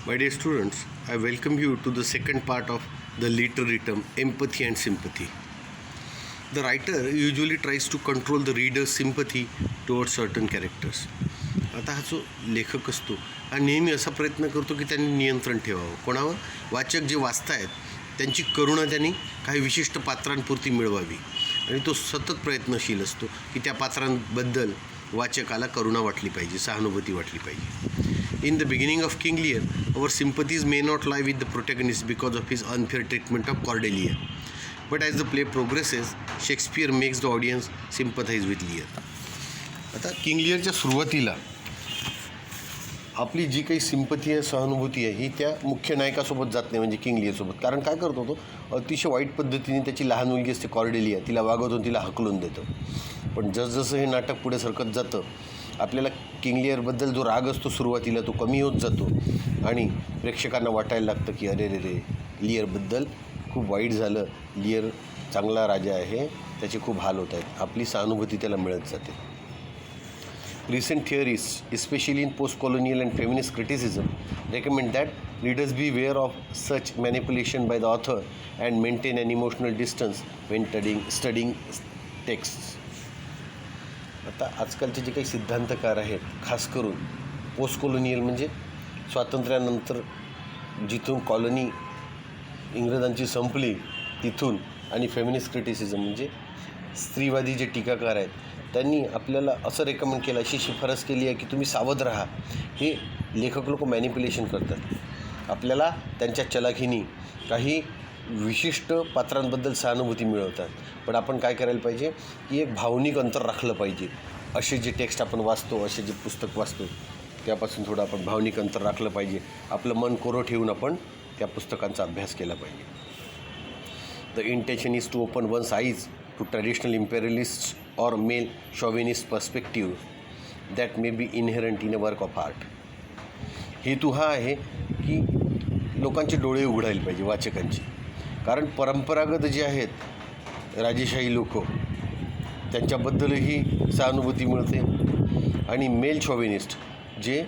My dear students, I welcome you to the second part of the literary term empathy and sympathy. The writer usually tries to control the reader's sympathy towards certain characters. आता हा जो लेखक असतो हा नेहमी असा प्रयत्न करतो की त्यांनी नियंत्रण ठेवावं. कोणावर? वाचक जे वाचतायत त्यांची करुणा त्यांनी काही विशिष्ट पात्रांपुरती मिळवावी आणि तो सतत प्रयत्नशील असतो की त्या पात्रांबद्दल वाचकाला करुणा वाटली पाहिजे, सहानुभूती वाटली पाहिजे. In the beginning of King Lear, our sympathies may not lie with the protagonist because of his unfair treatment of Cordelia. But as the play progresses, Shakespeare makes the audience sympathize with Lear. आता king लिअरच्या सुरुवातीला आपली जी काही sympathy आहे, सहानुभूती आहे, ही त्या मुख्य नायकासोबत जात नाही, म्हणजे किंग लिअरसोबत. कारण काय करतो तो? अतिशय वाईट पद्धतीने त्याची लहान मुलगी असते कॉर्डेलिया, तिला वागवतो, तिला हकलून देतो. पण जसजसं हे नाटक पुढे सरकत जातं, आपल्याला किंग लिअरबद्दल जो राग असतो सुरुवातीला तो कमी होत जातो आणि प्रेक्षकांना वाटायला लागतं की अरे रे रे, लिअरबद्दल खूप वाईट झालं, लिअर चांगला राजा आहे, त्याचे खूप हाल होत आहेत, आपली सहानुभूती त्याला मिळत जाते. Recent theorists, especially in post-colonial and feminist criticism, recommend that readers be aware of such manipulation by the author and maintain an emotional distance when studying texts. आता आजकालचे जे काही सिद्धांतकार आहेत, खास करून पोस्ट कॉलोनियल म्हणजे स्वातंत्र्यानंतर जिथून कॉलनी इंग्रजांची संपली तिथून, आणि फेमिनिस्ट क्रिटिसिझम म्हणजे स्त्रीवादी जे टीकाकार आहेत, त्यांनी आपल्याला असं रेकमेंड केलं, अशी शिफारस केली आहे की तुम्ही सावध राहा. हे लेखक लोक मॅनिप्युलेशन करतात, आपल्याला त्यांच्या चलाखीनी काही विशिष्ट पात्रांबद्दल सहानुभूती मिळवतात. पण आपण काय करायला पाहिजे की एक भावनिक अंतर राखलं पाहिजे. असे जे टेक्स्ट आपण वाचतो, असे जे पुस्तक वाचतो, त्यापासून थोडं आपण भावनिक अंतर राखलं पाहिजे. आपलं मन कोरं ठेवून आपण त्या पुस्तकांचा अभ्यास केला पाहिजे. The intention is to open one's eyes to traditional imperialist or male chauvinist perspective that may be inherent in a work of art. हेतू हा आहे की लोकांचे डोळे उघडायला पाहिजे, वाचकांची. कारण परंपरागत जे आहेत राजेशाही लोक, त्यांच्याबद्दलही सहानुभूती मिळते. आणि मेल शॉविनिस्ट जे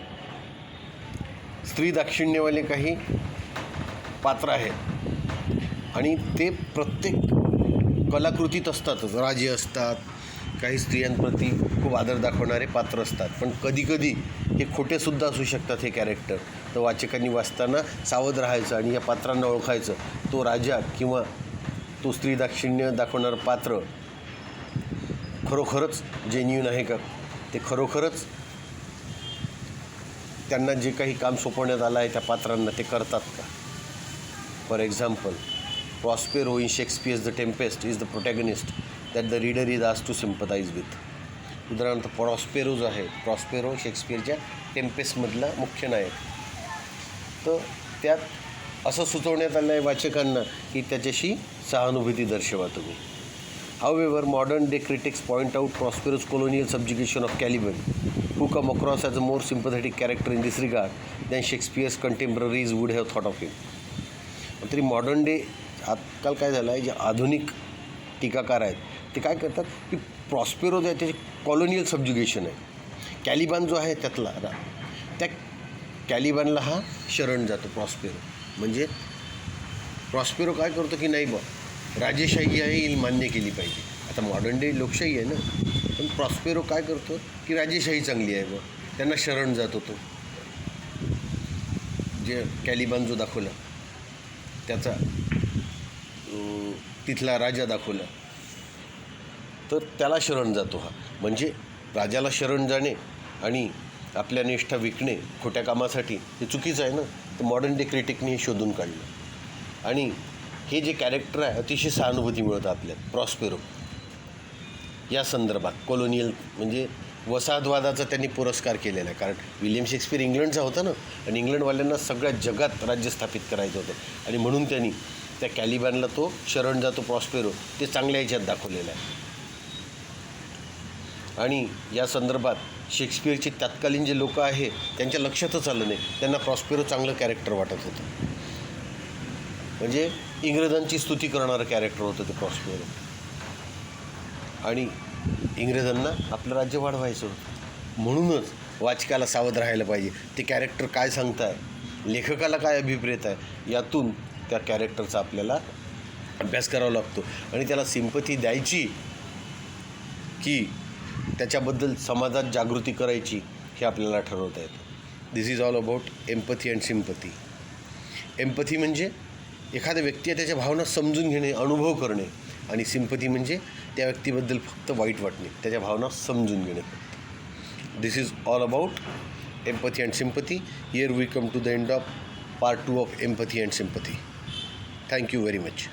स्त्री दाक्षिण्यवाले काही पात्र आहेत आणि ते प्रत्येक कलाकृतीत असतातच. राजे असतात, काही स्त्रियांप्रती खूप आदर दाखवणारे पात्र असतात, पण कधीकधी हे खोटेसुद्धा असू शकतात हे कॅरेक्टर. तर वाचकांनी वाचताना सावध राहायचं आणि या पात्रांना ओळखायचं. तो राजा किंवा तो स्त्री दाक्षिण्य दाखवणारं पात्र खरोखरच जेन्युइन आहे का, ते खरोखरच त्यांना जे काही काम सोपवण्यात आलं आहे त्या पात्रांना ते करतात का. For example, Prospero in Shakespeare's the Tempest is the protagonist that the reader is asked to sympathize with. उदाहरणार्थ प्रॉस्पेरो जो आहे, प्रॉस्पेरो शेक्सपियरच्या टेम्पेस्टमधला मुख्य नायक, तर त्यात असं सुचवण्यात आलं आहे वाचकांना की त्याच्याशी सहानुभूती दर्शवा तुम्ही. However, modern day critics point out Prospero's colonial subjugation of Caliban, who come across as a more sympathetic character in this regard than Shakespeare's contemporaries would have thought of him. तरी मॉडर्न डे आजकाल काय झालं आहे, जे आधुनिक टीकाकार आहेत ते काय करतात की प्रॉस्पेरो जो आहे त्याचे कॉलोनियल सबज्युगेशन आहे. कॅलिबान जो आहे त्यातला, त्या कॅलिबानला हा शरण जातो प्रॉस्पेरो. म्हणजे प्रॉस्पेरो काय करतो की नाही बा, राजेशाही आहे ही मान्य केली पाहिजे. आता मॉडर्न डे लोकशाही आहे ना, पण प्रॉस्पेरो काय करतो की राजेशाही चांगली आहे बा, त्यांना शरण जातो. तो जे कॅलिबान जो दाखवला त्याचा तिथला राजा दाखवला, तर त्याला शरण जातो हा. म्हणजे राजाला शरण जाणे आणि आपल्या निष्ठा विकणे खोट्या कामासाठी हे चुकीचं आहे ना. तर मॉडर्न डे क्रिटिकने हे शोधून काढलं आणि हे जे कॅरेक्टर आहे अतिशय सहानुभूती मिळतं आपल्याला प्रॉस्पेरो या संदर्भात. कॉलोनियल म्हणजे वसाहतवादाचा त्यांनी पुरस्कार केलेला आहे. कारण विलियम शेक्सपियर इंग्लंडचा होता ना, आणि इंग्लंडवाल्यांना सगळ्या जगात राज्य स्थापित करायचं होतं, आणि म्हणून त्यांनी त्या कॅलिबानला तो शरण जातो प्रॉस्पेरो ते चांगल्या ह्याच्यात दाखवलेलं आहे. आणि या संदर्भात शेक्सपियरचे तत्कालीन जे लोक आहे त्यांच्या लक्षातच आलं नाही, त्यांना प्रॉस्पेरो चांगलं कॅरेक्टर वाटत होतं. म्हणजे इंग्रजांची स्तुती करणारं कॅरेक्टर होतं ते प्रॉस्पेरो, आणि इंग्रजांना आपलं राज्य वाढवायचं होतं. म्हणूनच वाचकाला सावध राहायला पाहिजे, ते कॅरेक्टर काय सांगताय लेखकाला काय अभिप्रेत आहे यातून त्या कॅरेक्टरचा आपल्याला अभ्यास करावा लागतो आणि त्याला सिंपथी द्यायची की त्याच्याबद्दल समाजात जागृती करायची हे आपल्याला ठरवता येतं. This is all about empathy and sympathy. Empathy म्हणजे एखाद्या व्यक्ती त्याच्या भावना समजून घेणे, अनुभव करणे, आणि सिंपथी म्हणजे त्या व्यक्तीबद्दल फक्त वाईट वाटणे, त्याच्या भावना समजून घेणे फक्त. This is all about empathy and sympathy. Here we come to the end of part 2 of empathy and sympathy. Thank you very much.